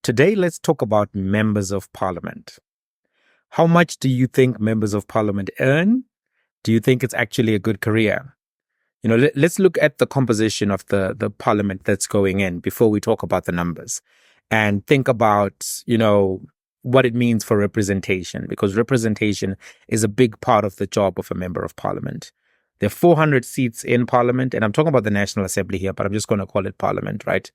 Today, let's talk about members of parliament. How much do you think members of parliament earn? Do you think it's actually a good career? Let's look at the composition of the parliament that's going in before we talk about the numbers and think about, what it means for representation, because representation is a big part of the job of a member of parliament. There are 400 seats in parliament, and I'm talking about the National Assembly here, but I'm just going to call it parliament, right?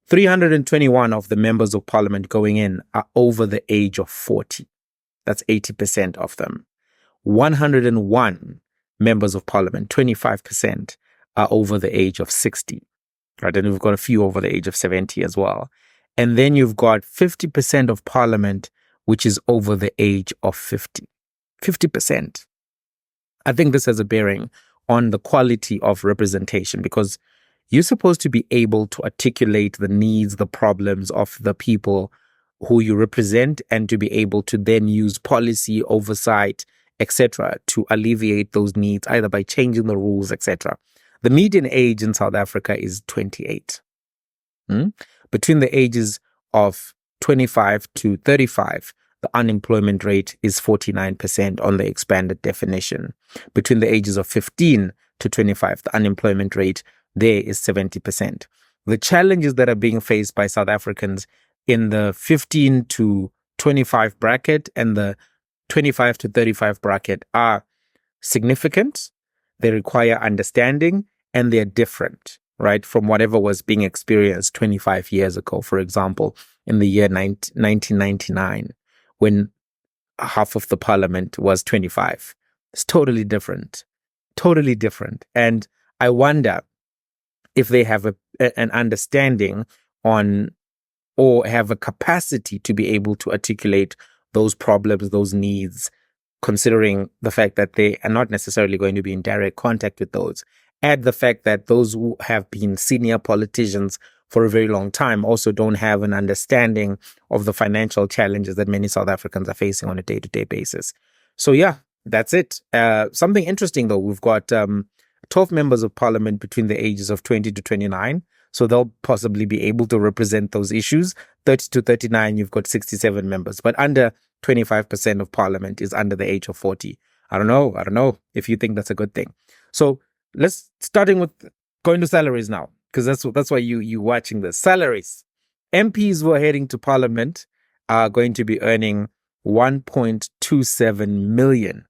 321 of the members of parliament going in are over the age of 40. That's 80% of them. 101 members of parliament, 25%, are over the age of 60. Right? And we've got a few over the age of 70 as well. And then you've got 50% of parliament, which is over the age of 50. 50%. I think this has a bearing on the quality of representation, because you're supposed to be able to articulate the needs, the problems of the people who you represent, and to be able to then use policy oversight, etc., to alleviate those needs, either by changing the rules, etc. The median age in South Africa is 28. Between the ages of 25 to 35, the unemployment rate is 49% on the expanded definition. Between the ages of 15 to 25, the unemployment rate there is 70%. The challenges that are being faced by South Africans in the 15 to 25 bracket and the 25 to 35 bracket are significant. They require understanding, and they're different, right, from whatever was being experienced 25 years ago. For example, in the year 1999, when half of the parliament was 25. It's totally different. Totally different. And I wonder if they have an understanding on, or have a capacity to be able to articulate those problems, those needs, considering the fact that they are not necessarily going to be in direct contact with those. Add the fact that those who have been senior politicians for a very long time also don't have an understanding of the financial challenges that many South Africans are facing on a day-to-day basis. So yeah, that's it. Something interesting though, we've got 12 members of parliament between the ages of 20 to 29. So they'll possibly be able to represent those issues. 30 to 39, you've got 67 members, but under 25% of parliament is under the age of 40. I don't know if you think that's a good thing. So let's starting with going to salaries now, because that's why you watching this. Salaries. MPs who are heading to parliament are going to be earning 1.27 million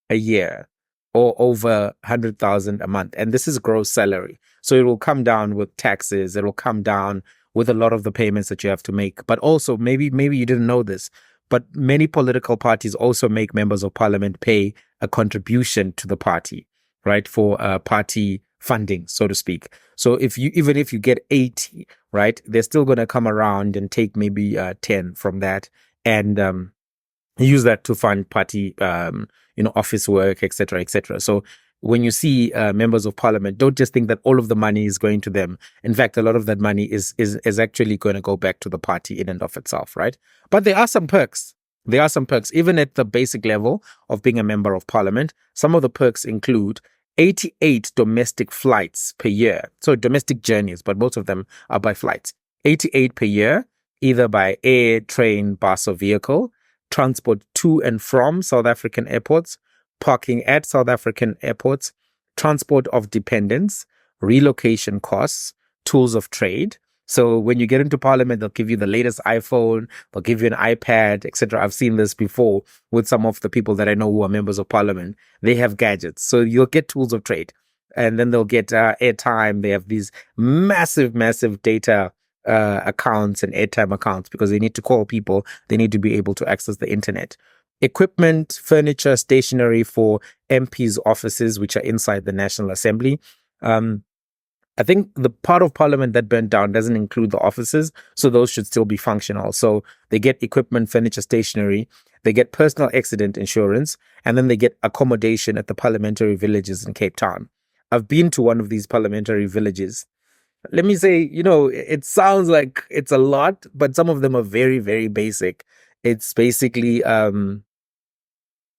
a year, or over 100,000 a month. And this is gross salary. So it will come down with taxes. It will come down with a lot of the payments that you have to make. But also, maybe you didn't know this, but many political parties also make members of parliament pay a contribution to the party, right? For party funding, so to speak. So even if you get 80, right, they're still going to come around and take maybe 10 from that and use that to fund party, office work, etc., etc. So when you see members of parliament, don't just think that all of the money is going to them. In fact, a lot of that money is actually going to go back to the party in and of itself, right? But there are some perks. There are some perks, even at the basic level of being a member of parliament. Some of the perks include 88 domestic flights per year. So domestic journeys, but most of them are by flights. 88 per year, either by air, train, bus, or vehicle. Transport to and from South African airports, parking at South African airports, transport of dependents, relocation costs, tools of trade. So when you get into parliament, they'll give you the latest iPhone, they'll give you an iPad, etc. I've seen this before with some of the people that I know who are members of parliament. They have gadgets. So you'll get tools of trade, and then they'll get airtime. They have these massive data accounts and airtime accounts, because they need to call people. They need to be able to access the internet. Equipment, furniture, stationery for MPs' offices, which are inside the National Assembly. I think the part of parliament that burnt down doesn't include the offices, so those should still be functional. So they get equipment, furniture, stationery. They get personal accident insurance, and then they get accommodation at the parliamentary villages in Cape Town. I've been to one of these parliamentary villages. Let me say, it sounds like it's a lot, but some of them are very, very basic. It's basically,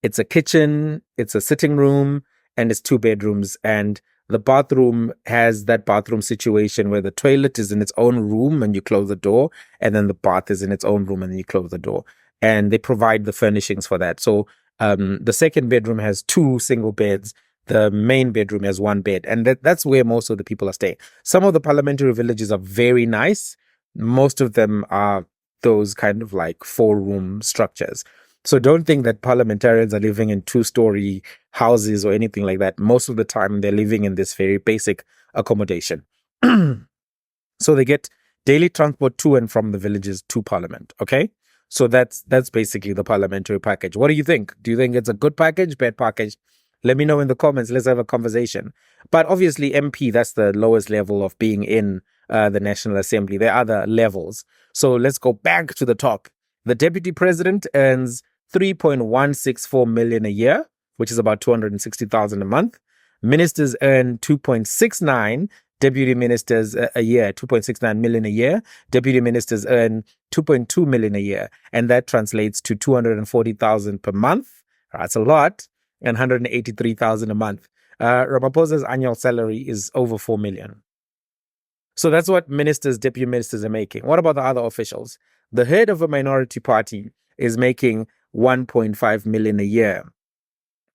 it's a kitchen, it's a sitting room, and it's 2 bedrooms. And the bathroom has that bathroom situation where the toilet is in its own room and you close the door, and then the bath is in its own room and then you close the door. And they provide the furnishings for that. So the second bedroom has two single beds. The main bedroom has one bed, and that's where most of the people are staying. Some of the parliamentary villages are very nice. Most of them are those kind of like 4-room structures. So don't think that parliamentarians are living in 2-story houses or anything like that. Most of the time, they're living in this very basic accommodation. So they get daily transport to and from the villages to parliament. Okay. So that's basically the parliamentary package. What do you think? Do you think it's a good package, bad package? Let me know in the comments. Let's have a conversation. But obviously, MP, that's the lowest level of being in the National Assembly. There are other levels. So let's go back to the top. The deputy president earns 3.164 million a year, which is about 260,000 a month. Ministers earn 2.69, deputy ministers a year, 2.69 million a year. Deputy ministers earn 2.2 million a year, and that translates to 240,000 per month. That's a lot, and 183,000 a month. Ramaphosa's annual salary is over 4 million. So that's what ministers, deputy ministers are making. What about the other officials? The head of a minority party is making 1.5 million a year,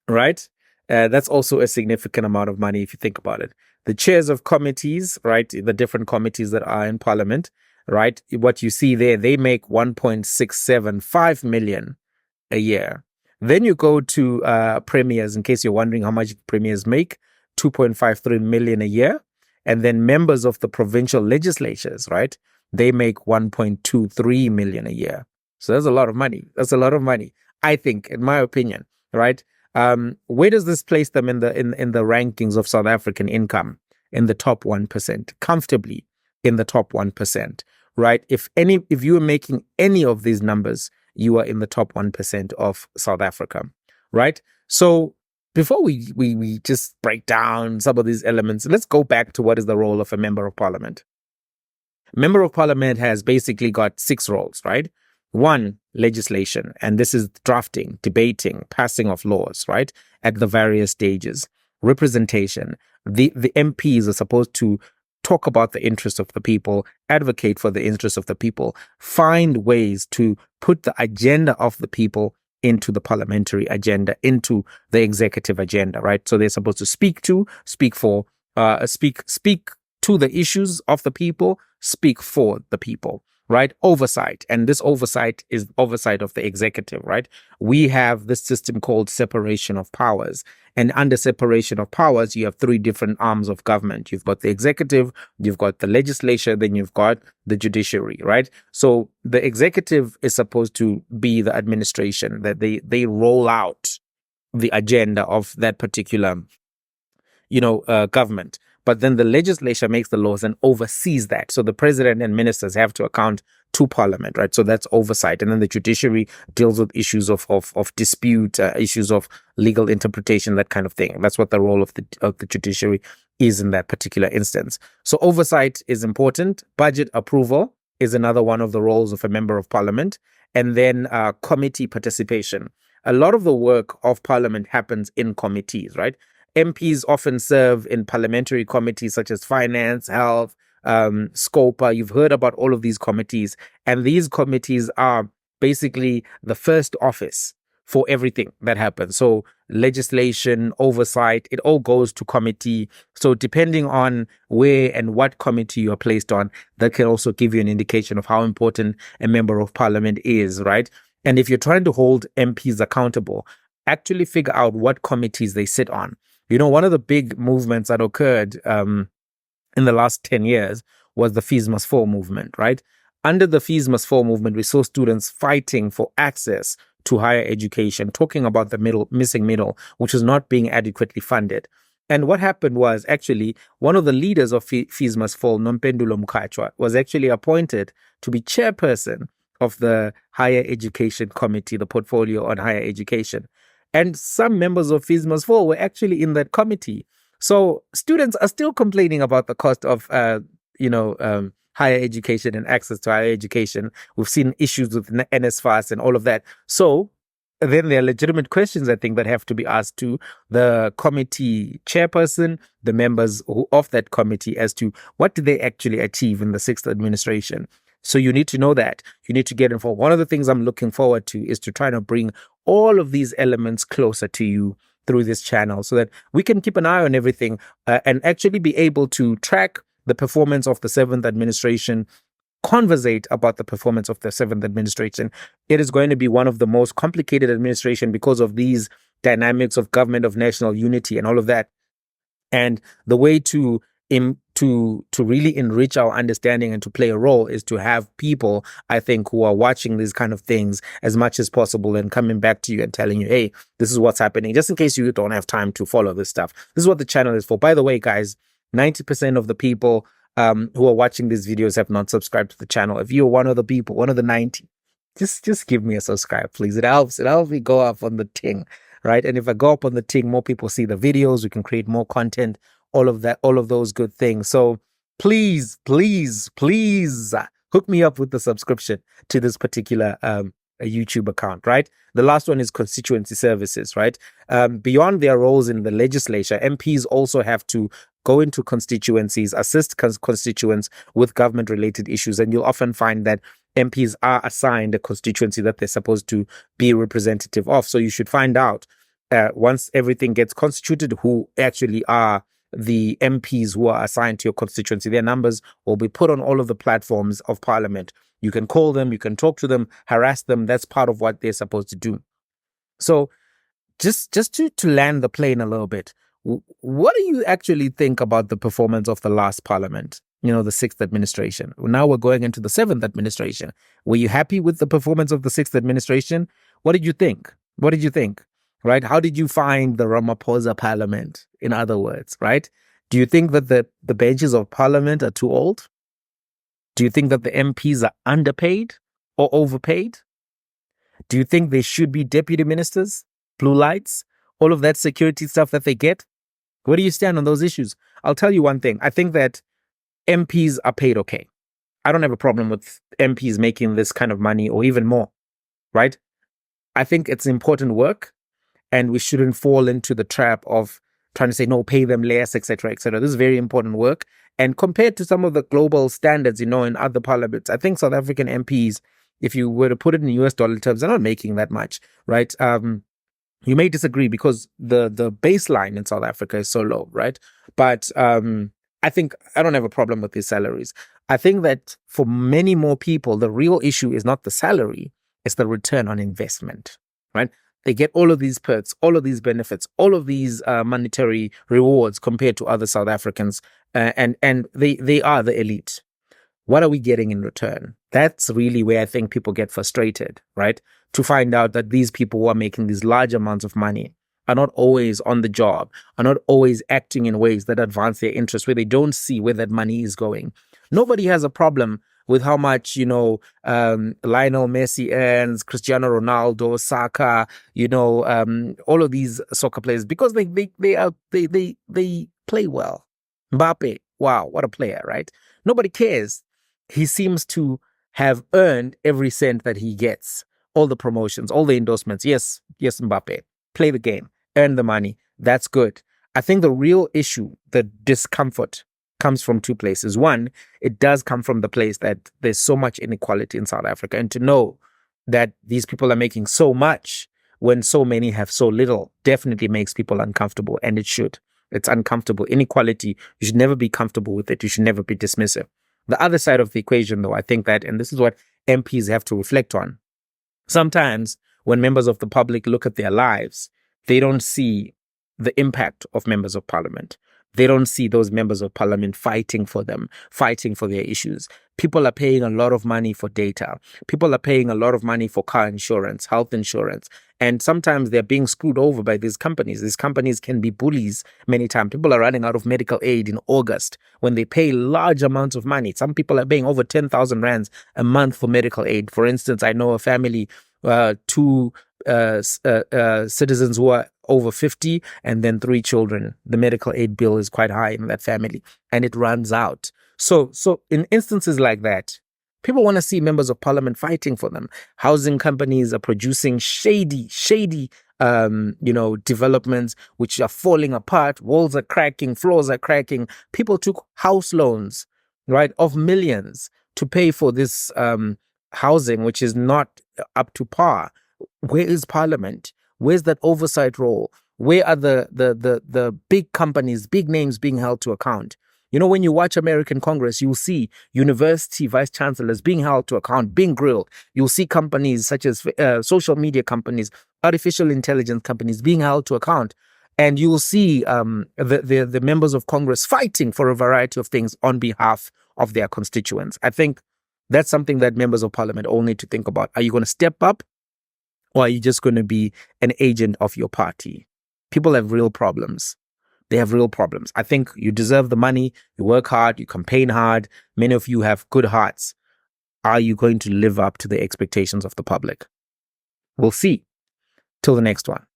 right? That's also a significant amount of money if you think about it. The chairs of committees, right? The different committees that are in parliament, right? What you see there, they make 1.675 million a year. Then you go to premiers, in case you're wondering how much premiers make, 2.53 million a year. And then members of the provincial legislatures, right? They make 1.23 million a year. So that's a lot of money. That's a lot of money, I think, in my opinion, right? Where does this place them in the rankings of South African income? In the top 1%, comfortably in the top 1%, right? If you are making any of these numbers, you are in the top 1% of South Africa, right? So before we just break down some of these elements, let's go back to what is the role of a member of parliament. A member of parliament has basically got 6 roles, right? 1, legislation, and this is drafting, debating, passing of laws, right? At the various stages. Representation. The MPs are supposed to talk about the interests of the people, advocate for the interests of the people, find ways to put the agenda of the people into the parliamentary agenda, into the executive agenda, right? So they're supposed to speak to the issues of the people, speak for the people, right? Oversight. And this oversight is oversight of the executive, right? We have this system called separation of powers. And under separation of powers, you have 3 different arms of government. You've got the executive, you've got the legislature, then you've got the judiciary, right? So the executive is supposed to be the administration, that they roll out the agenda of that particular, government. But then the legislature makes the laws and oversees that. So the president and ministers have to account to parliament, right? So that's oversight. And then the judiciary deals with issues of dispute, issues of legal interpretation, that kind of thing. That's what the role of the judiciary is in that particular instance. So oversight is important. Budget approval is another one of the roles of a member of parliament. And then committee participation. A lot of the work of parliament happens in committees, right? MPs often serve in parliamentary committees such as finance, health, SCOPA. You've heard about all of these committees. And these committees are basically the first office for everything that happens. So legislation, oversight, it all goes to committee. So depending on where and what committee you are placed on, that can also give you an indication of how important a member of parliament is, right? And if you're trying to hold MPs accountable, actually figure out what committees they sit on. One of the big movements that occurred in the last 10 years was the Fees Must Fall movement, right? Under the Fees Must Fall movement, we saw students fighting for access to higher education, talking about the missing middle, which was not being adequately funded. And what happened was actually one of the leaders of Fees Must Fall, Nompendulo Mukachwa, was actually appointed to be chairperson of the Higher Education Committee, the portfolio on higher education. And some members of Fees Must Fall were actually in that committee. So students are still complaining about the cost of, higher education and access to higher education. We've seen issues with NSFAS and all of that. So then there are legitimate questions, I think, that have to be asked to the committee chairperson, the members of that committee, as to what did they actually achieve in the sixth administration. So you need to know that. You need to get involved. One of the things I'm looking forward to is to try to bring all of these elements closer to you through this channel so that we can keep an eye on everything and actually be able to track the performance of the seventh administration, conversate about the performance of the seventh administration. It is going to be one of the most complicated administration because of these dynamics of government of national unity and all of that. And the way to really enrich our understanding and to play a role is to have people, I think, who are watching these kind of things as much as possible and coming back to you and telling you, hey, this is what's happening, just in case you don't have time to follow this stuff. This is what the channel is for. By the way, guys, 90% of the people who are watching these videos have not subscribed to the channel. If you're one of the people, one of the 90, just give me a subscribe, please. It helps me go up on the ting, right? And if I go up on the ting, more people see the videos, we can create more content, all of that, all of those good things. So please, please, please hook me up with the subscription to this particular a YouTube account, right? The last one is constituency services, right? Beyond their roles in the legislature, MPs also have to go into constituencies, assist constituents with government-related issues, and you'll often find that MPs are assigned a constituency that they're supposed to be representative of. So you should find out once everything gets constituted who actually are the MPs who are assigned to your constituency. Their numbers will be put on all of the platforms of Parliament. You can call them, you can talk to them, harass them. That's part of what they're supposed to do. So just to land the plane a little bit, what do you actually think about the performance of the last Parliament? You know, the sixth administration. Now we're going into the seventh administration. Were you happy with the performance of the sixth administration? What did you think? What did you think? Right? How did you find the Ramaphosa Parliament, in other words, right? Do you think that the benches of Parliament are too old? Do you think that the MPs are underpaid or overpaid? Do you think they should be deputy ministers, blue lights, all of that security stuff that they get? Where do you stand on those issues? I'll tell you one thing. I think that MPs are paid okay. I don't have a problem with MPs making this kind of money or even more, right? I think it's important work and we shouldn't fall into the trap of trying to say, no, pay them less, etc., etc. This is very important work. And compared to some of the global standards, you know, in other parliaments, I think South African MPs, if you were to put it in US dollar terms, they're not making that much, right? You may disagree because the baseline in South Africa is so low, right? But I think I don't have a problem with these salaries. I think that for many more people, the real issue is not the salary, it's the return on investment, right? They get all of these perks, all of these benefits, all of these monetary rewards compared to other South Africans, and they are the elite. What are we getting in return? That's really where I think people get frustrated, right? To find out that these people who are making these large amounts of money are not always on the job, are not always acting in ways that advance their interests, where they don't see where that money is going. Nobody has a problem with how much, you know, Lionel Messi earns, Cristiano Ronaldo, Saka, you know, all of these soccer players, because they play well. Mbappe, wow, what a player, right? Nobody cares. He seems to have earned every cent that he gets, all the promotions, all the endorsements. Yes, Mbappe, play the game, earn the money. That's good. I think the real issue, the discomfort, comes from two places. One, it does come from the place that there's so much inequality in South Africa, and to know that these people are making so much when so many have so little definitely makes people uncomfortable, and it should. It's uncomfortable. Inequality, you should never be comfortable with it. You should never be dismissive. The other side of the equation, though, I think that, and this is what MPs have to reflect on, sometimes when members of the public look at their lives, they don't see the impact of members of parliament. They don't see those members of parliament fighting for them, fighting for their issues. People are paying a lot of money for data. People are paying a lot of money for car insurance, health insurance. And sometimes they're being screwed over by these companies. These companies can be bullies many times. People are running out of medical aid in August when they pay large amounts of money. Some people are paying over 10,000 rands a month for medical aid. For instance, I know a family, two citizens who are over 50 and then 3 children. The medical aid bill is quite high in that family and it runs out. So in instances like that, People want to see members of parliament fighting for them. Housing companies are producing shady, developments which are falling apart. Walls are cracking, floors are cracking. People took house loans, right, of millions to pay for this housing, which is not up to par. Where is parliament? Where's that oversight role? Where are the big companies, big names being held to account? When you watch American Congress, you'll see university vice chancellors being held to account, being grilled. You'll see companies such as social media companies, artificial intelligence companies being held to account. And you'll see the members of Congress fighting for a variety of things on behalf of their constituents. I think that's something that members of parliament all need to think about. Are you going to step up, or are you just going to be an agent of your party? People have real problems. They have real problems. I think you deserve the money. You work hard. You campaign hard. Many of you have good hearts. Are you going to live up to the expectations of the public? We'll see. Till the next one.